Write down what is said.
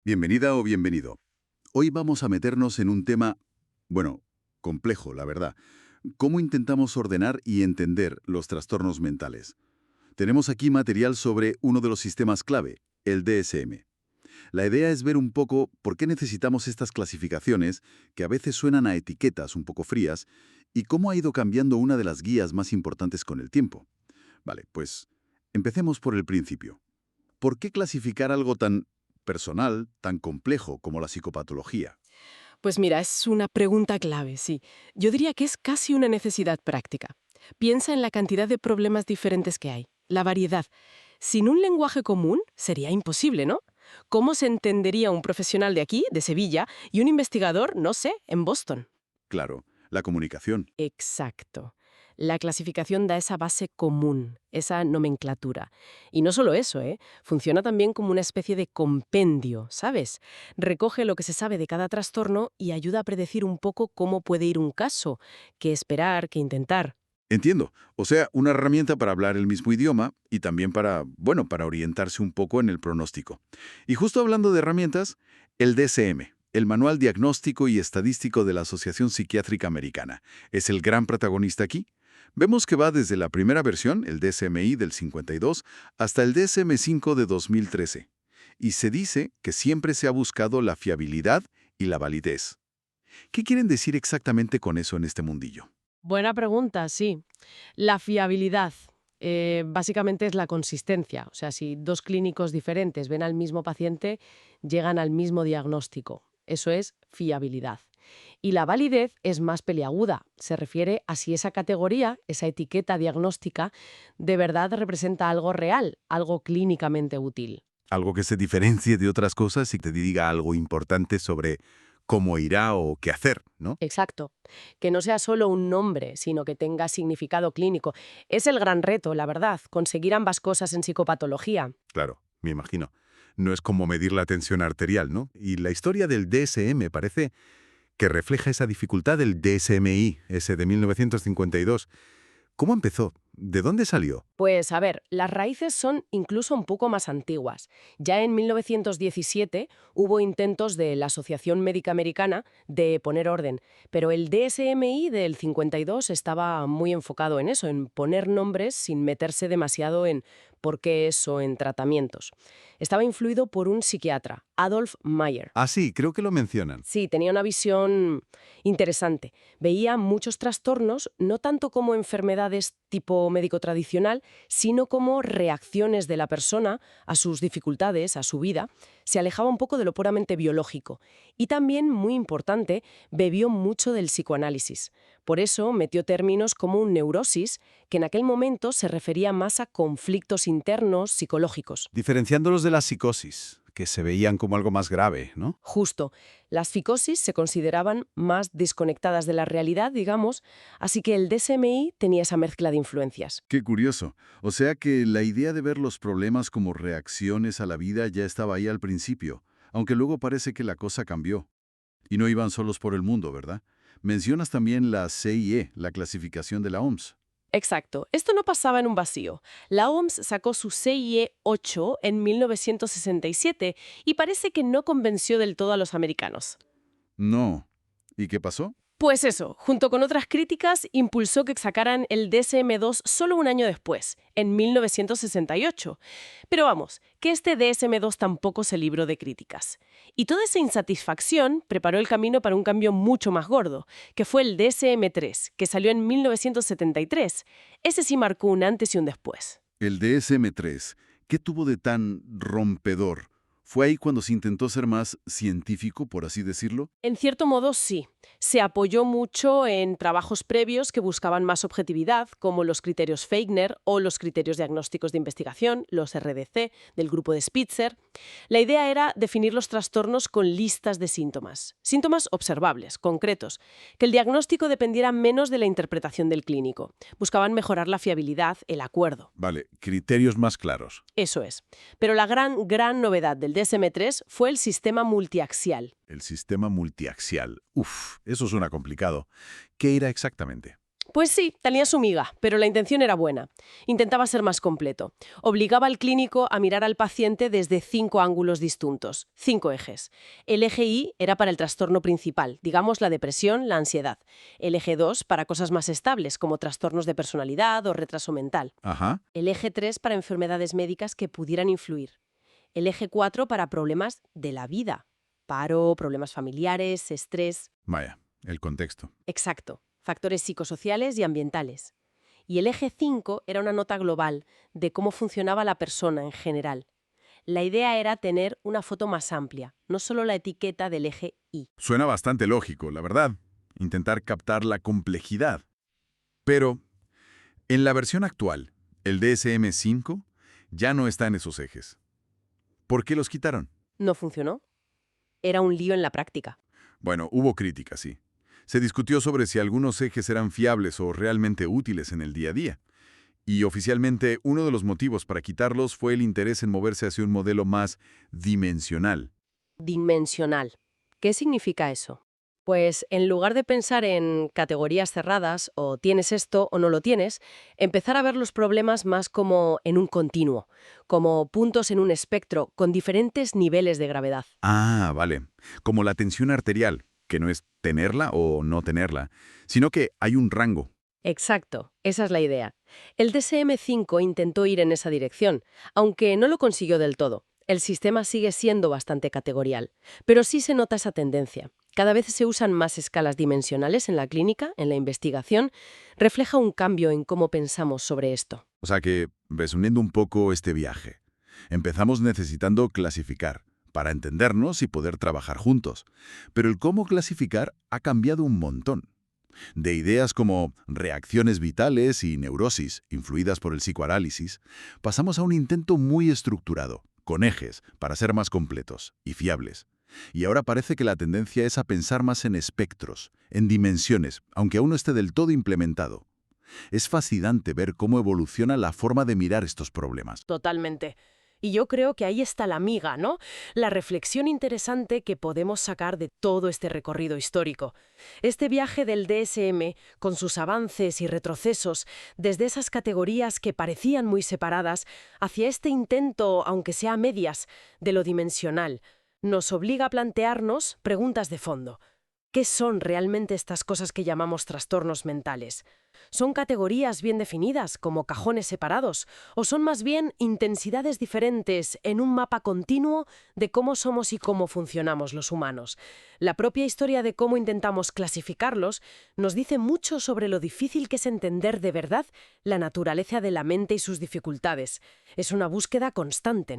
Bienvenida o bienvenido. Hoy vamos a meternos en un tema, bueno, complejo, la verdad. ¿Cómo intentamos ordenar y entender los trastornos mentales? Tenemos aquí material sobre uno de los sistemas clave, el DSM. La idea es ver un poco por qué necesitamos estas clasificaciones, que a veces suenan a etiquetas un poco frías, y cómo ha ido cambiando una de las guías más importantes con el tiempo. Vale, pues empecemos por el principio. ¿Por qué clasificar algo tan personal, tan complejo como la psicopatología? Pues mira, es una pregunta clave, sí. Yo diría que es casi una necesidad práctica. Piensa en la cantidad de problemas diferentes que hay, la variedad. Sin un lenguaje común sería imposible, ¿no? ¿Cómo se entendería un profesional de aquí, de Sevilla, y un investigador, no sé, en Boston? Claro, la comunicación. Exacto. La clasificación da esa base común, esa nomenclatura. Y no solo eso, ¿eh? Funciona también como una especie de compendio, ¿sabes? Recoge lo que se sabe de cada trastorno y ayuda a predecir un poco cómo puede ir un caso, qué esperar, qué intentar. Entiendo. O sea, una herramienta para hablar el mismo idioma y también para, bueno, para orientarse un poco en el pronóstico. Y justo hablando de herramientas, el DSM, el Manual Diagnóstico y Estadístico de la Asociación Psiquiátrica Americana, es el gran protagonista aquí. Vemos que va desde la primera versión, el DSM-I del 52, hasta el DSM-5 de 2013. Y se dice que siempre se ha buscado la fiabilidad y la validez. ¿Qué quieren decir exactamente con eso en este mundillo? Buena pregunta, sí. La fiabilidad. Básicamente es la consistencia. O sea, si dos clínicos diferentes ven al mismo paciente, llegan al mismo diagnóstico. Eso es fiabilidad. Y la validez es más peliaguda. Se refiere a si esa categoría, esa etiqueta diagnóstica, de verdad representa algo real, algo clínicamente útil. Algo que se diferencie de otras cosas y que te diga algo importante sobre cómo irá o qué hacer, ¿no? Exacto. Que no sea solo un nombre, sino que tenga significado clínico. Es el gran reto, la verdad, conseguir ambas cosas en psicopatología. Claro, me imagino. No es como medir la tensión arterial, ¿no? Y la historia del DSM parece que refleja esa dificultad del DSM-I, ese de 1952. ¿Cómo empezó? ¿De dónde salió? Pues a ver, las raíces son incluso un poco más antiguas. Ya en 1917 hubo intentos de la Asociación Médica Americana de poner orden, pero el DSM-I del 52 estaba muy enfocado en eso, en poner nombres sin meterse demasiado en por qué es o en tratamientos. Estaba influido por un psiquiatra, Adolf Meyer. Ah, sí, creo que lo mencionan. Sí, tenía una visión interesante. Veía muchos trastornos, no tanto como enfermedades tipo médico tradicional, sino como reacciones de la persona a sus dificultades, a su vida. Se alejaba un poco de lo puramente biológico. Y también, muy importante, bebió mucho del psicoanálisis. Por eso metió términos como un neurosis, que en aquel momento se refería más a conflictos internos psicológicos. Diferenciándolos de la psicosis, que se veían como algo más grave, ¿no? Justo, las psicosis se consideraban más desconectadas de la realidad, digamos, así que el DSM-I tenía esa mezcla de influencias. Qué curioso. O sea que la idea de ver los problemas como reacciones a la vida ya estaba ahí al principio, aunque luego parece que la cosa cambió. Y no iban solos por el mundo, ¿verdad? Mencionas también la CIE, la clasificación de la OMS. Exacto, esto no pasaba en un vacío. La OMS sacó su CIE 8 en 1967 y parece que no convenció del todo a los americanos. No. ¿Y qué pasó? Pues eso, junto con otras críticas, impulsó que sacaran el DSM-2 solo un año después, en 1968. Pero vamos, que este DSM-2 tampoco se libró de críticas. Y toda esa insatisfacción preparó el camino para un cambio mucho más gordo, que fue el DSM-3, que salió en 1973. Ese sí marcó un antes y un después. El DSM-3. ¿Qué tuvo de tan rompedor? ¿Fue ahí cuando se intentó ser más científico, por así decirlo? En cierto modo, sí. Se apoyó mucho en trabajos previos que buscaban más objetividad, como los criterios Feigner o los criterios diagnósticos de investigación, los RDC, del grupo de Spitzer. La idea era definir los trastornos con listas de síntomas observables, concretos, que el diagnóstico dependiera menos de la interpretación del clínico. Buscaban mejorar la fiabilidad, el acuerdo. Vale, criterios más claros. Eso es. Pero la gran novedad del DSM-3 fue el sistema multiaxial. El sistema multiaxial. Uf, eso suena complicado. ¿Qué era exactamente? Pues sí, tenía su miga, pero la intención era buena. Intentaba ser más completo. Obligaba al clínico a mirar al paciente desde 5 ángulos distintos, 5 ejes. El eje I era para el trastorno principal, digamos la depresión, la ansiedad. El eje 2 para cosas más estables, como trastornos de personalidad o retraso mental. Ajá. El eje 3 para enfermedades médicas que pudieran influir. El eje 4 para problemas de la vida. Paro, problemas familiares, estrés. Vaya, el contexto. Exacto. Factores psicosociales y ambientales. Y el eje 5 era una nota global de cómo funcionaba la persona en general. La idea era tener una foto más amplia, no solo la etiqueta del eje I. Suena bastante lógico, la verdad. Intentar captar la complejidad. Pero, en la versión actual, el DSM-5 ya no está en esos ejes. ¿Por qué los quitaron? ¿No funcionó? Era un lío en la práctica. Bueno, hubo críticas, sí. Se discutió sobre si algunos ejes eran fiables o realmente útiles en el día a día. Y oficialmente, uno de los motivos para quitarlos fue el interés en moverse hacia un modelo más dimensional. Dimensional. ¿Qué significa eso? Pues en lugar de pensar en categorías cerradas, o tienes esto o no lo tienes, empezar a ver los problemas más como en un continuo, como puntos en un espectro con diferentes niveles de gravedad. Ah, vale. Como la tensión arterial, que no es tenerla o no tenerla, sino que hay un rango. Exacto, esa es la idea. El DSM-5 intentó ir en esa dirección, aunque no lo consiguió del todo. El sistema sigue siendo bastante categorial, pero sí se nota esa tendencia. Cada vez se usan más escalas dimensionales en la clínica, en la investigación. Refleja un cambio en cómo pensamos sobre esto. O sea que, resumiendo un poco este viaje, empezamos necesitando clasificar, para entendernos y poder trabajar juntos. Pero el cómo clasificar ha cambiado un montón. De ideas como reacciones vitales y neurosis, influidas por el psicoanálisis, pasamos a un intento muy estructurado, con ejes, para ser más completos y fiables. Y ahora parece que la tendencia es a pensar más en espectros, en dimensiones, aunque aún no esté del todo implementado. Es fascinante ver cómo evoluciona la forma de mirar estos problemas. Totalmente. Y yo creo que ahí está la miga, ¿no? La reflexión interesante que podemos sacar de todo este recorrido histórico. Este viaje del DSM, con sus avances y retrocesos, desde esas categorías que parecían muy separadas, hacia este intento, aunque sea a medias, de lo dimensional, nos obliga a plantearnos preguntas de fondo. ¿Qué son realmente estas cosas que llamamos trastornos mentales? ¿Son categorías bien definidas, como cajones separados, o son más bien intensidades diferentes en un mapa continuo de cómo somos y cómo funcionamos los humanos? La propia historia de cómo intentamos clasificarlos nos dice mucho sobre lo difícil que es entender de verdad la naturaleza de la mente y sus dificultades. Es una búsqueda constante, ¿no?